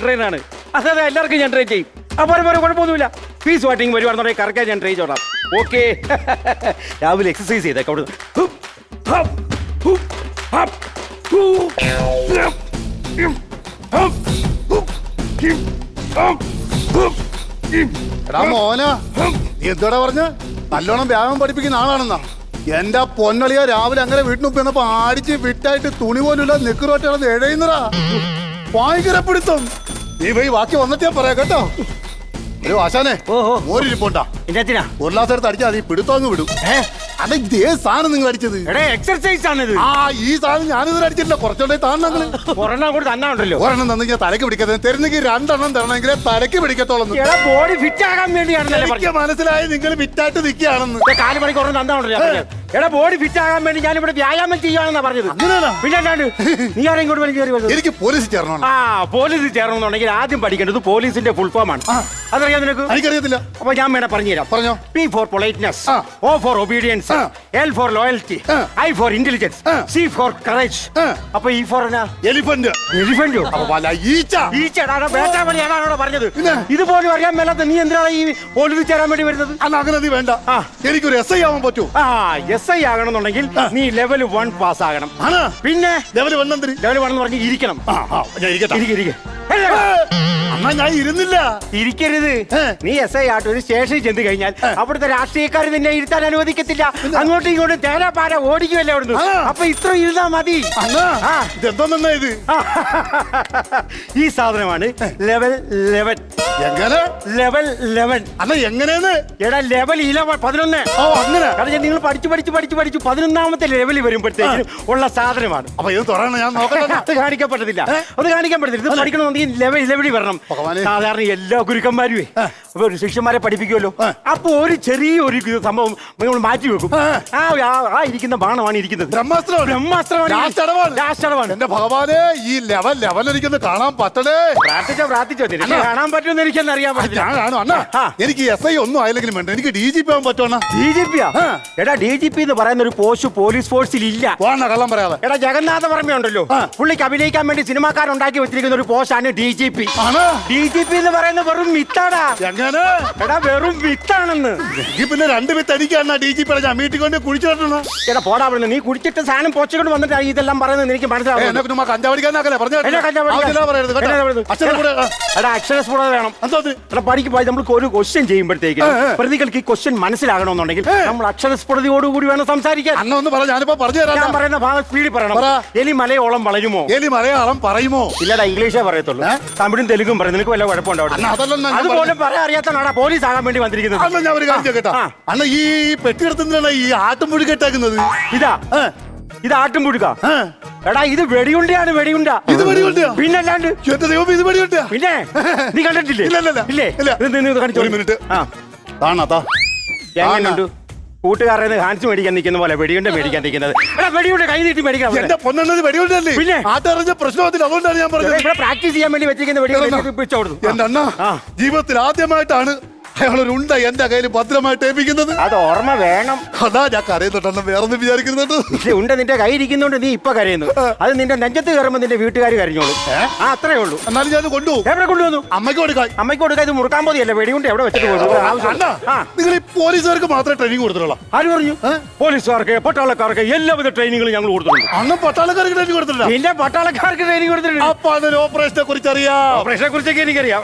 ട്രെയിനാണ്. അതെ എല്ലാവർക്കും ഞാൻ ട്രെയിൻ ചെയ്യും. അപ്പോൾ കുഴപ്പമൊന്നുമില്ല. ഫീസ് വാട്ടിങ് വരുവാണെന്നുണ്ടെങ്കിൽ കറക്റ്റായി ഞാൻ ട്രെയിൻ ചോടാം. ഓക്കെ. രാവിലെ എക്സസൈസ് ചെയ്തേക്കാം. അവിടെ മോന നീ എന്തോടാ പറഞ്ഞ നല്ലോണം വ്യായാമം പഠിപ്പിക്കുന്ന ആളാണെന്നാ. എന്റെ പൊന്നളിയ രാവിലെ അങ്ങനെ വീട്ടിനുപ്പ് എന്നപ്പോ ആടിച്ച് വിട്ടായിട്ട് തുണി പോലുമില്ല നിക്കറോട്ടാണെന്ന് എഴയുന്നടാ. ഭയങ്കര പിടുത്തം. നീ പോയി ബാക്കി വന്നിട്ട് ഞാൻ പറയാം കേട്ടോ. ഒരു ആശാനെ മോരിരിപ്പോണ്ടാ ഒരു ഗ്ലാസ് എടുത്ത് അടിച്ചാൽ നീ പിടുത്തം അങ്ങ് വിടും. അതെ ഇത് ഏത് സാധനം നിങ്ങൾ അടിച്ചത്? എക്സർസൈസ് ആണിത്. ആ ഈ സാധനം ഞാനിത് അടിച്ചിട്ടില്ല. കുറച്ചുകൂടെ താന്നങ്ങള് ഒരെണ്ണം തന്നെ ഞാൻ തലക്ക് പിടിക്കരുത്. തരുന്നെങ്കിൽ 2 എണ്ണം തരണമെങ്കിൽ തലക്ക് പിടിക്കത്തോളം. ബോഡി ഫിറ്റ് ആകാൻ വേണ്ടിയാണ്. എനിക്ക് മനസ്സിലായി നിങ്ങൾ ഫിറ്റായിട്ട് നിൽക്കുകയാണെന്ന്. കാല് മണിക്കൂർ തന്നാണല്ലോ. എടാ ബോഡി ഫിറ്റ് ആകാൻ വേണ്ടി ഞാൻ ഇവിടെ വ്യായാമം ചെയ്യാണെന്നാ പറഞ്ഞത്. പിന്നെ നീ ആരും ഇങ്ങോട്ട് വലിയ കയറി വന്നത്? എനിക്ക് പോലീസ് ചേർന്നോ? പോലീസ് ചേരണമെന്നുണ്ടെങ്കിൽ ആദ്യം പഠിക്കേണ്ടത് പോലീസിന്റെ ഫുൾ ഫോം ആണ്. അതറിയാം നിനക്ക്? എനിക്കറിയത്തില്ല. അപ്പൊ ഞാൻ വേണം പറഞ്ഞുതരാം. പറഞ്ഞോ. P for politeness, O for obedience, L for loyalty, I for intelligence, C for courage. അപ്പൊ E for എലിഫന്റ്. എലിഫന്റോ? പറഞ്ഞത് ഇതുപോലും അറിയാൻ മേലാത്ത നീ എന്തിനാണ് ഈ പോലീസിൽ ചേരാൻ വേണ്ടി വരുന്നത്? അങ്ങനെ നീ വേണ്ട. എനിക്കൊരു SI ആവാൻ പറ്റൂ. SI ആകണമെന്നുണ്ടെങ്കിൽ നീ ലെവൽ 1 പാസ് ആകണം. പിന്നെ ലെവൽ 1 എന്ന് പറഞ്ഞ് ഇരിക്കണം. അന്നാ ഞാൻ ഇരുന്നില്ല. ഇരിക്കരുത്. നീ SI ആയിട്ട് ഒരു സ്റ്റേഷനിൽ ചെന്ന് കഴിഞ്ഞാൽ അവിടുത്തെ രാഷ്ട്രീയക്കാർ നിന്നെ ഇരുത്താൻ അനുവദിക്കത്തില്ല. അങ്ങോട്ടും ഇങ്ങോട്ടും തേരാപാര ഓടിക്കുമല്ലേ അവിടുന്ന്. അപ്പൊ ഇത്ര ഇരുന്നാ മതി. ഇതെന്തോന്നാ ഇത്? ഈ സാധനമാണ് ലെവൽ 11. എങ്ങനെ ലെവൽ 11? അല്ല എങ്ങനെയാണ്? എടാ ലെവൽ 11. ഓ അങ്ങനെ. കാരണം നിങ്ങൾ പഠിച്ചു 11ാമത്തെ ലെവലിൽ വരുമ്പോഴത്തേക്കും ഉള്ള സാധനമാണ്. അപ്പൊ ഇത് തുറന്ന് ഞാൻ നോക്കട്ടെ. അത് കാണിക്കാൻ പറ്റത്തില്ല. ഇത് പഠിക്കണമെങ്കിൽ ലെവലിൽ വരണം. സാധാരണ എല്ലാ ഗുരുക്കന്മാരുവേ ഒരു ശിഷ്യന്മാരെ പഠിപ്പിക്കുമല്ലോ. അപ്പൊ ഒരു ചെറിയൊരു സംഭവം നിങ്ങൾ മാറ്റി വെക്കും. ആ ഇരിക്കുന്ന ബാണമാണ് ഇരിക്കുന്നത്. ബ്രഹ്മാസ്ത്രമാണ്. എന്റെ ഭഗവാനെ ഈ ലെവൽ എനിക്കൊന്ന് കാണാൻ പറ്റണേ. പ്രാർത്ഥിച്ചോ നിനക്ക് കാണാൻ പറ്റുമെന്ന് എനിക്കെന്ന് അറിയാൻ പറ്റില്ല. എനിക്ക് SI ഒന്നും ആയില്ലെങ്കിലും വേണ്ട. എനിക്ക് DGP ആവാൻ പറ്റുവാ. DGP? എടാ DGP എന്ന് പറയുന്ന ഒരു പോസ്റ്റ് പോലീസ് ഫോഴ്സിൽ ഇല്ല. കള്ളം പറയാതെ. എടാ ജഗന്നാഥ വർമ്മ ഉണ്ടല്ലോ, പുള്ളിക്ക് അഭിനയിക്കാൻ വേണ്ടി സിനിമാക്കാരുണ്ടാക്കി വെച്ചിരിക്കുന്ന ഒരു പോസ്റ്റാണ് DGP. DGP എന്ന് പറയുന്ന വെറും മിത്താടാ. എടാ വെറും വിത്താണെന്ന്. പിന്നെ 2 വിത്ത് അടിക്കാണ് DGP. ഞാൻ വീട്ടിൽ കൊണ്ട് കുഴിച്ചിട്ടുണ്ടോ? എടാ പോടാ. നീ കുടിച്ചിട്ട് സാധനം പൊച്ചുകൊണ്ട് വന്നിട്ട് ഇതെല്ലാം പറയുന്നത് എനിക്ക് മനസ്സിലാവും. അക്ഷരസ്ഫുടത വേണം. പഠിക്കുമ്പോൾ നമുക്ക് ഒരു ക്വസ്റ്റ്യൻ ചെയ്യുമ്പോഴത്തേക്ക് പ്രതികൾക്ക് ഈ ക്വസ്റ്റ്യൻ മനസ്സിലാകണമെന്നുണ്ടെങ്കിൽ നമ്മൾ അക്ഷരസ്ഫുടതയോടുകൂടി വേണം സംസാരിക്കാൻ. ഞാനിപ്പോ പറഞ്ഞു തരാം. ഞാൻ പറയുന്ന ഭാഗം സ്പീഡിൽ പറയണം. എലി മലയോളം വളരുമോ? എലി മലയാളം പറയുമോ? ഇല്ലടാ ഇംഗ്ലീഷേ പറയത്തുള്ളൂ. തമിഴും തെലുങ്കും പറയും. നിനക്ക് വല്ല കുഴപ്പമുണ്ടാവും. അതുപോലെ പറയാൻ അറിയാത്തതാണ് പോലീസ് ആകാൻ വേണ്ടി വന്നിരിക്കുന്നത്. ഞാൻ ഒരു കാര്യം കേട്ടാ. അന്ന് ഈ പെട്ടിയെടുത്തുന്ന ഈ ആട്ടുംപുഴി കെട്ടാക്കുന്നത് ഇത് ആട്ടുംപുഴുക്ക. എടാ ഇത് വെടിയുണ്ടയാണ്. വെടിയുണ്ട. ഇത് വെടിയുണ്ട. പിന്നെ അല്ലാണ്ട് ഇത് വെടിയുണ്ട. പിന്നെ നീ കണ്ടിട്ടില്ലേ? ഇല്ലേ. ഒരു മിനിറ്റ്. എങ്ങനെയുണ്ട്? കൂട്ടുകാരനെ ഹാൻസ് മേടിക്കാൻ നിൽക്കുന്ന പോലെ വെടിയുണ്ട മേടിക്കാൻ നിൽക്കുന്നത്. വെടിയുണ്ട് കൈ നീട്ടി മേടിക്കാം. എന്റെ പൊന്നത് വെടിയുണ്ടല്ലേ? പിന്നെ ആട്ടറിഞ്ഞ പ്രശ്നത്തിൽ അതുകൊണ്ടാണ് ഞാൻ പറഞ്ഞത്. ഇവിടെ പ്രാക്ടീസ് ചെയ്യാൻ വേണ്ടി വെച്ചിരിക്കുന്ന വെടിയുണ്ട്. എന്റെ അണ്ണ ജീവിതത്തിൽ ആദ്യമായിട്ടാണ് അയാളൊരു ഉണ്ട എന്റെ കയ്യിൽ ഭദ്രമായിട്ട് ഏൽപ്പിക്കുന്നത്. അത് ഓർമ്മ വേണം. അതാ ഞാൻ കരയുന്നുണ്ട്. വേറൊന്നും വിചാരിക്കുന്നുണ്ട്. ഉണ്ട നിന്റെ കൈ ഇരിക്കുന്നോണ്ട് നീ ഇപ്പൊ കരയുന്നു. അത് നിന്റെ നെഞ്ചത്ത് കയറുമ്പോ നിന്റെ വീട്ടുകാർ കരഞ്ഞോളൂ. അത്രേ ഉള്ളൂ. എന്നാലും ഞാൻ കൊണ്ടുപോകും. എവിടെ കൊണ്ടുവന്നു? അമ്മയ്ക്ക് കൊടുക്കാൻ. അമ്മയ്ക്ക് കൊടുക്കാൻ. ഇത് മുറുക്കാൻ പോലെയല്ല. വെടിയുണ്ട് എവിടെ വെച്ചിട്ട് നിങ്ങൾ ഈ പോലീസുകാർക്ക് മാത്രമേ ട്രെയിനിങ് കൊടുത്തിട്ടുള്ളൂ? ആര് പറഞ്ഞു? പോലീസുകാർക്ക്, പട്ടാളക്കാർക്ക് എല്ലാവിധ ട്രെയിനിങ്ങും ഞങ്ങൾ കൊടുത്തിട്ടുണ്ട്. അന്ന് പട്ടാളക്കാർക്ക് ട്രെയിനിങ് കൊടുത്തിട്ടില്ല. പിന്നെ പട്ടാളക്കാർക്ക് ട്രെയിനിങ് കൊടുത്തിട്ടുണ്ട്. അപ്പൊ അതിന് ഓപ്പറേഷനെ കുറിച്ച് അറിയാം. ഓപ്പറേഷനെ കുറിച്ചൊക്കെ എനിക്കറിയാം.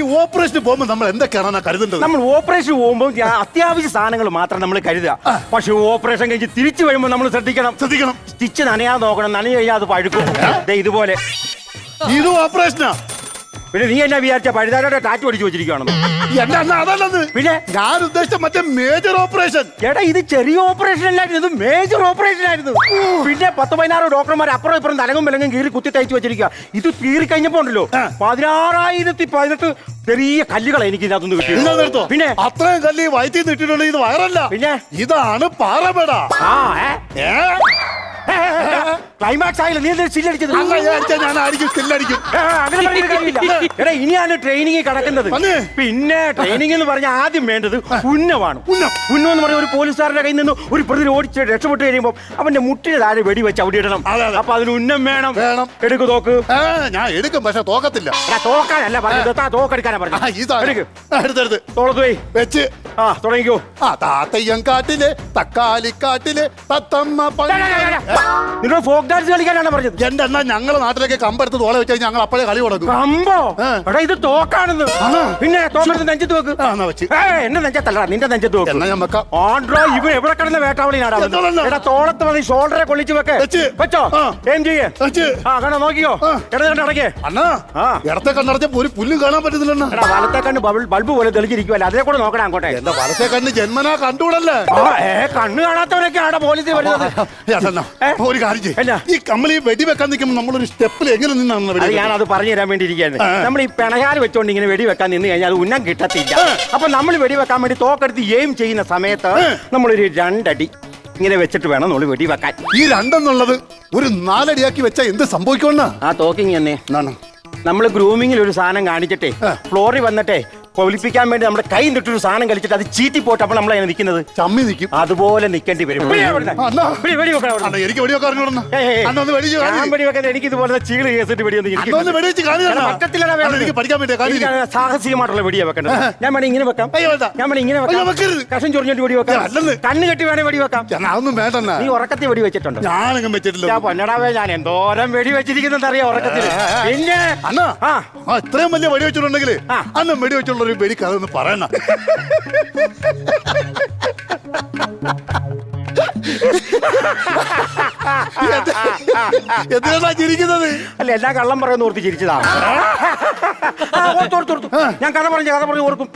ഈ ഓപ്പറേഷന് പോകുമ്പോൾ നമ്മൾ എന്തൊക്കെയാണ് കരുതുന്നത്? നമ്മൾ ഓപ്പറേഷൻ പോകുമ്പോൾ അത്യാവശ്യ സാധനങ്ങൾ മാത്രം നമ്മൾ കരുതുക. പക്ഷെ ഓപ്പറേഷൻ കഴിഞ്ഞ് തിരിച്ചു വരുമ്പോൾ നമ്മൾ ശ്രദ്ധിക്കണം. സ്റ്റിച്ച് നനയാതെ നോക്കണം. നനഞ്ഞു കഴിഞ്ഞാൽ അത് പഴുക്കും. ഇതുപോലെ. ഇത് ഓപ്പറേഷനാ. പിന്നെ നീ എന്നാ വിചാരിച്ച പഴുതാരോടെ ടാറ്റു അടിച്ചു വെച്ചിരിക്കുകയാണെന്ന്? അതല്ലെന്ന്. പിന്നെ ഞാൻ ഉദ്ദേശിച്ച മറ്റേ മേജർ ഓപ്പറേഷൻ. എടാ ഇത് ചെറിയ ഓപ്പറേഷൻ അല്ലായിരുന്നു. ഇത് മേജർ ഓപ്പറേഷൻ ആയിരുന്നു. പിന്നെ 10-16 ഡോക്ടർമാർ അപ്പുറം ഇപ്പുറം തലങ്ങും വിലങ്ങും കീറി കുത്തി തയ്ച്ചു വെച്ചിരിക്കുക. ഇത് കീറി കഴിഞ്ഞപ്പോ ഉണ്ടല്ലോ 16,018 ചെറിയ കല്ലുകളെ എനിക്ക് ഇതിനകത്തുനിന്ന് കിട്ടിയത്. പിന്നെ അത്രയും കല്ല് വയറ്റിൽ നിട്ടിട്ടുണ്ട്. ഇത് വയറല്ല. പിന്നെ ഇതാണ് പാറമേട. ക്ലൈമാക്സ് ആയില്ല, നീ എന്താ ചില്ലടിച്ചത്? ഞാൻ ആയിരിക്കും സ്റ്റില്ലടിക്കും. അങ്ങനെ പറഞ്ഞിട്ട് കാര്യമില്ല. എടാ ഇനിയാണ് ട്രെയിനിങ് കിടക്കുന്നത്. പിന്നെ ട്രെയിനിങ് എന്ന് പറഞ്ഞാൽ ആദ്യം വേണ്ടത് ഉന്നമാണ്. ഉന്നം എന്ന് പറഞ്ഞ ഒരു പോലീസുകാരുടെ കയ്യിൽ നിന്ന് ഒരു പ്രതി ഓടിച്ച് രക്ഷപ്പെട്ട് കഴിയുമ്പോൾ അവന്റെ മുട്ടിന് താഴെ വെടി വെച്ച് അവിടെ ഇടണം. അപ്പൊ അതിന് ഉന്നം വേണം. എടുക്കു തോക്ക്. ഞാൻ എടുക്കും, പക്ഷെ തോക്കത്തില്ല. തോക്കാനല്ല പറഞ്ഞത്, തോക്കെടുക്കാനാ പറഞ്ഞത്. തോളത്ത് പോയി വെച്ച് തുടങ്ങിക്കോ. താത്തയ്യം കാട്ടില് തക്കാളിക്കാട്ടില് തത്തമ്മ. നിങ്ങൾ ഫോക്ക് ഡാൻസ് കളിക്കാനാണ് പറഞ്ഞത്. എന്റെ എന്നാ ഞങ്ങളെ നാട്ടിലേക്ക് കമ്പെടുത്ത് തോള വെച്ച് ഞങ്ങൾ അപ്പോഴേ കളി തുടങ്ങും. കമ്പോ? എടാ ഇത് തോക്കാണെന്ന്. പിന്നെ തോക്കെടുത്ത് നെഞ്ചത്ത് വെക്ക്. എന്നെ നെഞ്ചത്തല്ല, നിന്റെ നെഞ്ചത്ത് വെക്ക്. ആണ്ട്രോ, ഇവൻ എവിടെ കിടന്ന വേട്ടാവളിനാടാ. എടാ തോളത്ത് മതി, ഷോൾഡറെ കൊള്ളിച്ച് വെക്ക്. വെച്ചോ? ഏം ചെയ്യേ? കാണാ, നോക്കിയോ? ഇടത് കണ്ട് അടക്കേ. അണ്ണാ ഇടത്തെ കണ്ണടച്ചപ്പോ ഒരു പുല്ലും കാണാൻ പറ്റുന്നില്ല. വലത്തെ കണ്ണ് ബൾബ് പോലെ തെളിഞ്ഞിരിക്കുവല്ലേ, അതേ കൂടെ നോക്കണം അങ്ങോട്ടെ. എന്താ വലത്തെ കണ്ണ് ജന്മനാ കണ്ടുകൂടല്ലേ? കണ്ണ് കാണാത്തവരൊക്കെ ആടെ പോലീസ് വരുന്നത്. ഒരു കാര്യം ചെയ്യ്. ഈ കമ്മലി വെടിവെക്കാൻ നിൽക്കുമ്പോൾ നമ്മളൊരു സ്റ്റെപ്പിൽ എങ്ങനെ നിന്നാണ്? ഞാനത് പറഞ്ഞു തരാൻ വേണ്ടി ഇരിക്കുകയാണ്. നമ്മൾ ഈ പിണകാല് വെച്ചോണ്ട് ഇങ്ങനെ വെടിവെക്കാൻ നിന്ന് കഴിഞ്ഞാൽ അത് ഉന്നം കിട്ടത്തില്ല. അപ്പൊ നമ്മൾ വെടിവെക്കാൻ വേണ്ടി തോക്കെടുത്ത് എയിം ചെയ്യുന്ന സമയത്ത് നമ്മളൊരു 2 അടി ഇങ്ങനെ വെച്ചിട്ട് വേണം നമ്മൾ വെടിവെക്കാൻ. ഈ 2 എന്നുള്ളത് ഒരു 4 അടിയാക്കി വെച്ചാൽ എന്ത് സംഭവിക്കുമെന്നാ? ആ തോക്കിങ് തന്നെ നമ്മൾ ഗ്രൂമിങ്ങിൽ ഒരു സാധനം കാണിച്ചിട്ടേ ഫ്ലോറിൽ വന്നിട്ടേ കൊലിപ്പിക്കാൻ വേണ്ടി നമ്മുടെ കൈ നിട്ടൊരു സാധനം കളിച്ചിട്ട് അത് ചീറ്റി പോട്ട് അപ്പോൾ നമ്മളെ നിൽക്കുന്നത് ചമ്മി നിൽക്കും. അതുപോലെ നിൽക്കേണ്ടി വരും. എനിക്ക് ഇതുപോലെ ചീള് കേസിട്ട് സാഹസികമായിട്ടുള്ള വെടിയാ വെക്കേണ്ടത്. ഞാൻ വേണേ ഇങ്ങനെ വെക്കാം, ഞാൻ വേണേ ഇങ്ങനെ വെക്കാം, കഷം ചൊറിഞ്ഞോട്ട് വെടി വെക്കാം, കണ്ണ് കെട്ടി വേണേ വെടി വെക്കാം. അതൊന്നും വേണ്ട. നീ ഉറക്കത്തിൽ വെടി വെച്ചിട്ടുണ്ടോ? ഞാനങ്ങും വെച്ചിട്ടില്ല. പൊന്നടാവേ, ഞാൻ എന്തോരം വെടി വെച്ചിരിക്കുന്നത് അറിയാം ഉറക്കത്തിൽ. പിന്നെ ഇത്രയും വലിയ വെടി വെച്ചിട്ടുണ്ടെങ്കിൽ അന്നും വെടി വെച്ചുള്ള ഒരു വെടി കഥ ഒന്ന് പറയണ. എന്തിനാ ചിരിക്കുന്നത്? അല്ല, എല്ലാ കള്ളം പറയുന്ന ഓർത്ത് ചിരിച്ചതാ. ഞാൻ കഥ പറഞ്ഞു ഓർക്കും.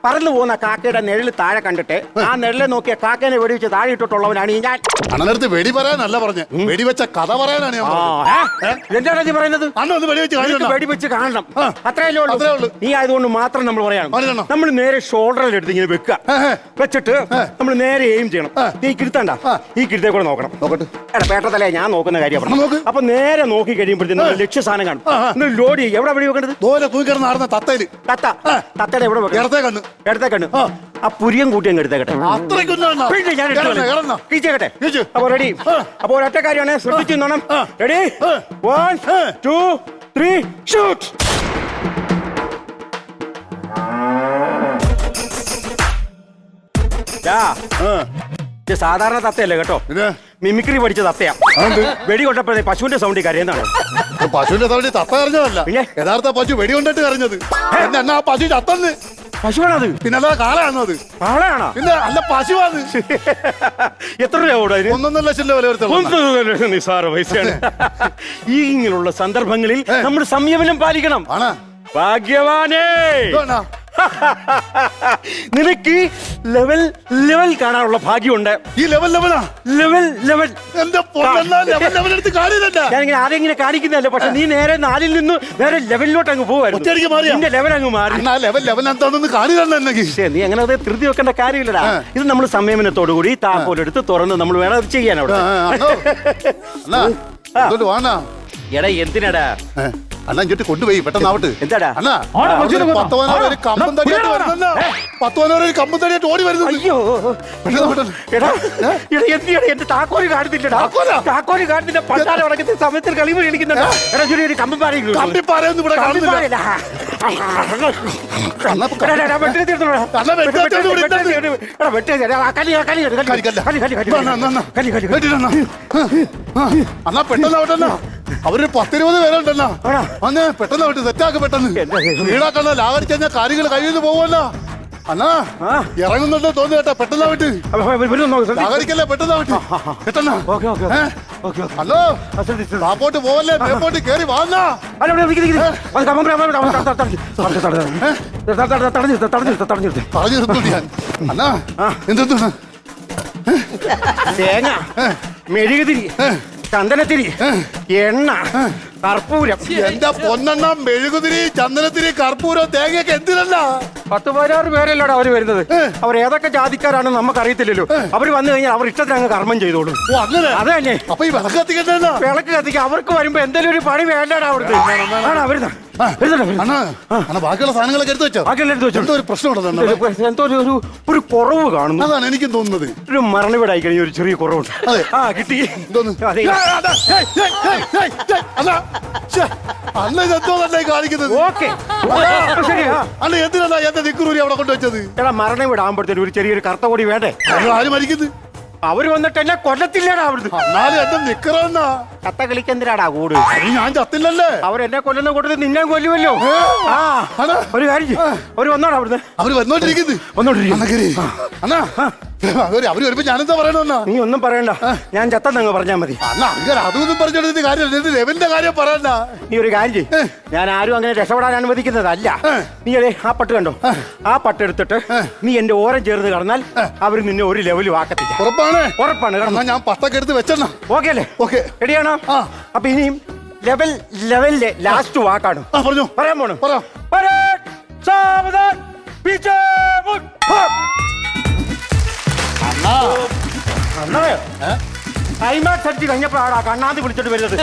പറന്നു പോകുന്ന കാക്കയുടെ നിഴല് താഴെ കണ്ടിട്ട് ആ നിഴലെ നോക്കിയ കാക്കേനെ വെടിവെച്ച് താഴെ ഇട്ടിട്ടുള്ളവനാണ് ഞാൻ. അണ്ണനടുത്ത് വെടി പറയാനല്ല പറഞ്ഞ്, വെടിവെച്ച കഥ പറയാനാണ് ഞാൻ. എന്താണ് നീ പറയുന്നത്? വെടിവെച്ച് കാണണം, അത്രയല്ലേ ഉള്ളൂ. നീ ആയതുകൊണ്ട് മാത്രം നമ്മൾ പറയണം. നമ്മൾ നേരെ ഷോൾഡറിൽ എടുത്ത് ഇങ്ങനെ വെക്കുക, വെച്ചിട്ട് നമ്മൾ നേരെ എയിം ചെയ്യണം. നീ കിരുത്തണ്ട, ഈ കിരുത്തെ കൂടെ നോക്കണം. എടാ പേട്ടത്തലേ, ഞാൻ നോക്കുന്ന കാര്യം. അപ്പൊ നേരെ നോക്കി കഴിയുമ്പോഴത്തേക്കും ലക്ഷ്യ സാധനം കാണും. ലോഡ് ചെയ്യും. എവിടെ വെടി വെക്കേണ്ടത്? തത്തയില്. തത്തയുടെ എവിടെ വെക്കണം? എടുത്തേ കണ്ണു. ആ പുരിയം കൂട്ടി അങ്ങ് എടുത്തേക്കട്ടെ. പിന്നെ ഞാൻ ടീച്ചേക്കട്ടെ. അപ്പൊ റെഡി. അപ്പൊ ഒരൊറ്റ കാര്യമാണ്, ശ്രദ്ധിച്ചു നോണം. Ready, 1 2 3 shoot. സാധാരണ തത്തയല്ലേ കേട്ടോ, മിമിക്രി പഠിച്ച തത്തയാ. വെടി കൊണ്ടപ്പോഴേ പശുവിന്റെ സൗണ്ടിൽ കരയുന്നതാണ്. പശുവിന്റെ സൗണ്ടിൽ തത്ത കരഞ്ഞതല്ല, യഥാർത്ഥ പശു വെടി കൊണ്ടിട്ട് കരഞ്ഞത്. എന്നാ പശു ചത്തന്ന്? പശുവാണത്? പിന്നെ അതാ കാളയാണത്. കാളയാണോ? പിന്നെ അല്ല, പശുവാണ്. എത്ര രൂപ? 1.5 ലക്ഷം രൂപ വില വരുത്തുള്ളൂ. 1.5 ലക്ഷം നിസ്സാര പൈസയാണ്. ഇങ്ങനെയുള്ള സന്ദർഭങ്ങളിൽ നമ്മൾ സംയമനം പാലിക്കണം. ഭാഗ്യവാനേ, നിനക്ക് ലെവൽ കാണാനുള്ള ഭാഗ്യമുണ്ട്. ഈ ലെവൽ ഞാനിങ്ങനെ ആരെങ്കിലും കാണിക്കുന്നതല്ല, പക്ഷെ നീ നേരെ 4-ൽ നിന്ന് നേരെ ലെവലിലോട്ട് അങ്ങ് പോവായിരുന്നു. ലെവൽ അങ്ങ് മാറി. നീ അങ്ങനെ അത് ധൃതി വെക്കേണ്ട കാര്യമില്ലടാ. ഇത് നമ്മൾ സംയമനത്തോടു കൂടി താക്കോലെടുത്ത് തുറന്ന് നമ്മൾ വേണം അത് ചെയ്യാൻ. അവിടെ എടാ എന്തിനാടാ അണ്ണാ ഇങ്ങോട്ട് കൊണ്ടുപോയി പെട്ടെന്നാവട്ടെ. എന്താടാ? അണ്ണാ 10 ഒരു കമ്പം തടിയായിട്ട് വരുന്ന 10 ഒരു കമ്പം തടിയായിട്ട് ഓടി വരുന്നു. അയ്യോ എന്റെ താക്കോല് കാണുന്നില്ലടാ. താക്കോല് കാണുന്നില്ല. പണ്ടാരം അടക്കുന്ന സമയത്തിൽ കളിമ കളിക്കുന്നുണ്ടോ? എടാ ജോലി ഒരു കമ്പിപ്പാരയൊന്നും ഇവിടെ കാണുന്നില്ല. അണ്ണാ പെട്ടെന്നാവട്ടെന്നാ, അവര് 10-20 പേരുണ്ടല്ലോ. അന്ന് പെട്ടെന്ന് വിട്ട് സെറ്റാക്ക്, പെട്ടെന്ന് വീടാക്കണ്ട. ലാവടിച്ച് കഴിഞ്ഞാൽ കാര്യങ്ങൾ കയ്യിൽ നിന്ന് പോവല്ലോ. അണ്ണാ ഇറങ്ങുന്നുണ്ടോ തോന്നുന്നു കേട്ടോ. പെട്ടെന്ന് വിട്ട് ലാവടിക്കല്ലേ, പെട്ടെന്ന് വിട്ട് പെട്ടെന്ന്. ഹലോ, താപ്പോട്ട് പോവല്ലേ, മേപ്പോട്ട് കേറി വാന്നാ. പറഞ്ഞു നിർത്തുന്നു ഞാൻ. അണ്ണാ എന്തെന്താണ്? തേങ്ങ, മെഴുകുതിരി, ചന്ദനത്തിരി, എണ്ണ, കർപ്പൂരം. എന്റെ പൊന്നെണ്ണ മെഴുകുതിരി ചന്ദനത്തിരി കർപ്പൂരം തേങ്ങയൊക്കെ എന്തിനല്ല? 10-16 പേരല്ലോടാ അവര് വരുന്നത്. അവർ ഏതൊക്കെ ജാതിക്കാരാണെന്ന് നമുക്ക് അറിയത്തില്ലല്ലോ. അവര് വന്നു കഴിഞ്ഞാൽ അവർ ഇഷ്ടത്തിന് അങ്ങ് കർമ്മം ചെയ്തോളും. ഓ അങ്ങനെ. അത് തന്നെ. അപ്പൊ ഈ വിളക്ക് കത്തിക്കണ്ട. വിളക്ക് കത്തിക്കാൻ അവർക്ക് വരുമ്പോ എന്തെങ്കിലും ഒരു പണി വേണ്ടടാ അവിടുത്തെ. ബാക്കിയുള്ള സാധനങ്ങളൊക്കെ എടുത്തു വെച്ചോ? എന്തോ ഒരു പ്രശ്നം എന്തോ ഒരു കുറവ് കാണുന്നു. അതാണ് എനിക്കും തോന്നുന്നത്. ഒരു മരണവീടായി കഴിഞ്ഞ ഒരു ചെറിയ കുറവുണ്ട്. അതെ. ആ കിട്ടി. അതെ. അല്ല ഇതെന്തോ തന്നെ കാണിക്കുന്നത്. ഓക്കെ ശരിയാ. അല്ല എന്തിനാ എന്റെ നിക്കുറൂരി അവിടെ കൊണ്ടുവച്ചത്? എടാ മരണവീടാകുമ്പോഴത്തേനും ഒരു ചെറിയൊരു കറുത്ത കൊടി വേണ്ടേ? ആര് മരിക്കുന്നത്? അവര് വന്നിട്ട് എന്നെ കൊല്ലത്തില്ലടാ അവിടുന്ന്. എന്നാലും എന്റെ നിക്കറന്നാ കത്ത കളിക്കെന്തിനാടാ കൂട്? ഞാൻ ചത്തില്ലല്ലേ? അവരെന്നെ കൊല്ലുന്ന കൂട്ടത്തിൽ നിന്നെ കൊല്ലുമല്ലോ. ആ ഒരു കാര്യം അവര് വന്നോടാ അവിടുന്ന്. അവര് വന്നോണ്ടിരിക്കുന്നു. അവര് വരുമ്പോ ഞാനെന്താ പറയണെന്നാ? നീ ഒന്നും പറയണ്ട, ഞാൻ ചത്തന്നങ്ങ് പറഞ്ഞാ മതി. അല്ല അങ്ങനെ അതൊന്നും പറഞ്ഞോണ്ടിരുന്ന കാര്യമല്ല. ലെവലിന്റെ കാര്യം പറയണ്ട. നീ ഒരു കാര്യം ചെയ്യ്, ഞാൻ ആരും അങ്ങനെ രക്ഷപ്പെടാൻ അനുവദിക്കുന്നതല്ല. നീ അതെ ആ പട്ട് കണ്ടോ? ആ പട്ട് എടുത്തിട്ട് നീ എന്റെ ഓരം ചേർന്ന് കടന്നാൽ അവര് നിന്നെ ഒരു ലെവലും ആക്കത്തില്ല. ഉറപ്പാണ്? ഉറപ്പാണ്. എന്നാ ഞാൻ പത്തൊക്കെ എടുത്ത് വെച്ചെണ്ണ. ഓക്കെ അല്ലേ? ഓക്കെ. റെഡിയാണോ? അപ്പൊ ഇനിയും ലെവലിലെ ലാസ്റ്റ് വാക്കാണ് പറഞ്ഞു പറയാൻ പോണു. പറയാം. ക്ലൈമാക്സ് അടിച്ച് കഴിഞ്ഞപ്പോഴാണ് കണ്ണാന്തി വിളിച്ചിട്ട് വരുന്നത്.